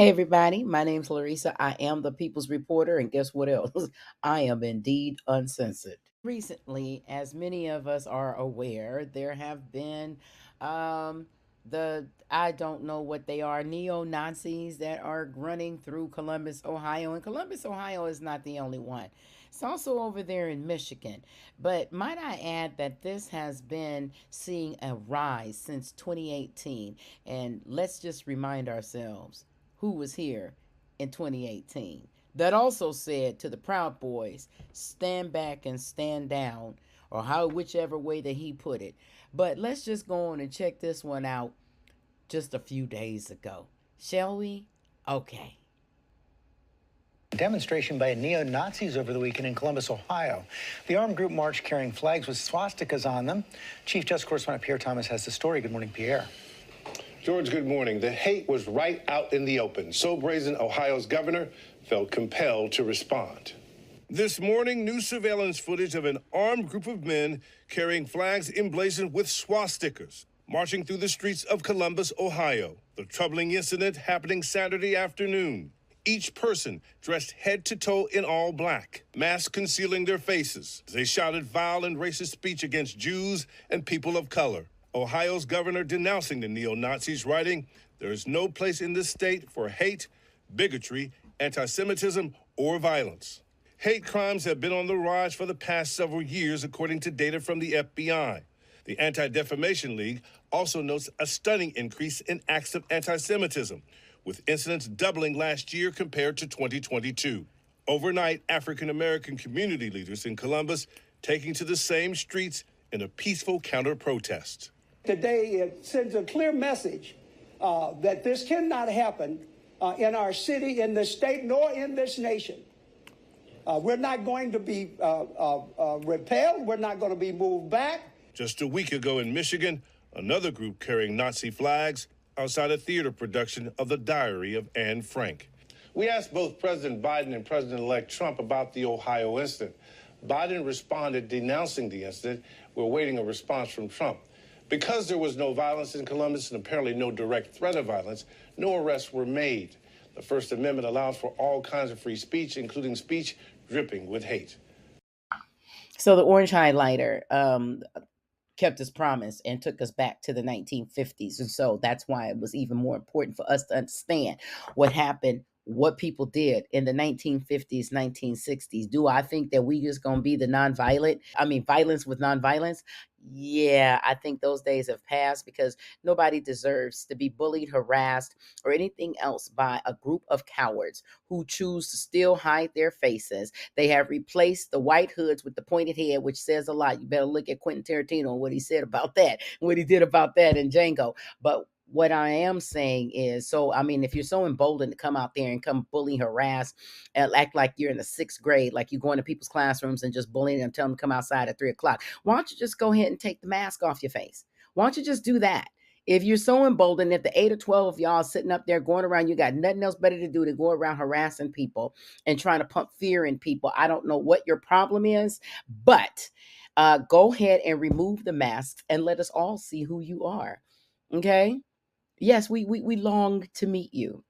Hey everybody, my name's Larissa. I am the People's Reporter, and guess what else? I am indeed uncensored. Recently, as many of us are aware, there have been the I don't know what they are, neo Nazis that are running through Columbus, Ohio. And Columbus, Ohio is not the only one. It's also over there in Michigan. But might I add that this has been seeing a rise since 2018. And let's just remind ourselves who was here in 2018 that also said to the Proud Boys, stand back and stand down, or how whichever way that he put it. But let's just go on and check this one out just a few days ago. Shall we? Okay. Demonstration by neo-Nazis over the weekend in Columbus, Ohio. The armed group marched carrying flags with swastikas on them. Chief Justice Correspondent Pierre Thomas has the story. Good morning, Pierre. George, good morning. The hate was right out in the open. So brazen, Ohio's governor felt compelled to respond. This morning, new surveillance footage of an armed group of men carrying flags emblazoned with swastikas marching through the streets of Columbus, Ohio. The troubling incident happening Saturday afternoon. Each person dressed head to toe in all black, masks concealing their faces. They shouted vile and racist speech against Jews and people of color. Ohio's governor denouncing the neo-Nazis, writing, "There is no place in this state for hate, bigotry, anti-Semitism, or violence." Hate crimes have been on the rise for the past several years, according to data from the FBI. The Anti-Defamation League also notes a stunning increase in acts of anti-Semitism, with incidents doubling last year compared to 2022. Overnight, African-American community leaders in Columbus taking to the same streets in a peaceful counter-protest. Today, it sends a clear message that this cannot happen in our city, in this state, nor in this nation. We're not going to be repelled. We're not going to be moved back. Just a week ago in Michigan, another group carrying Nazi flags outside a theater production of The Diary of Anne Frank. We asked both President Biden and President-elect Trump about the Ohio incident. Biden responded denouncing the incident. We're awaiting a response from Trump. Because there was no violence in Columbus and apparently no direct threat of violence, no arrests were made. The First Amendment allows for all kinds of free speech, including speech dripping with hate. So the orange highlighter kept his promise and took us back to the 1950s. And so that's why it was even more important for us to understand what happened, what people did in the 1950s, 1960s. Do I think that we just going to be the violence with nonviolence? Yeah, I think those days have passed because nobody deserves to be bullied, harassed, or anything else by a group of cowards who choose to still hide their faces. They have replaced the white hoods with the pointed head, which says a lot. You better look at Quentin Tarantino and what he said about that, what he did about that in Django. But what I am saying is, if you're so emboldened to come out there and come bully, harass, and act like you're in the sixth grade, like you go into people's classrooms and just bullying them, tell them to come outside at 3 o'clock, why don't you just go ahead and take the mask off your face? Why don't you just do that? If you're so emboldened, if the 8 or 12 of y'all sitting up there going around, you got nothing else better to do to go around harassing people and trying to pump fear in people. I don't know what your problem is, but go ahead and remove the masks and let us all see who you are. Okay? Yes, we long to meet you.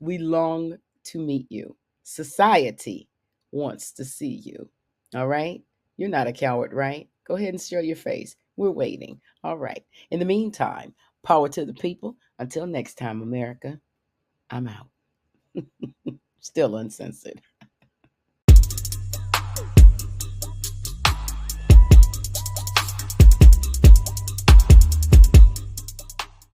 We long to meet you. Society wants to see you. All right? You're not a coward, right? Go ahead and show your face. We're waiting. All right. In the meantime, power to the people. Until next time, America, I'm out. Still uncensored.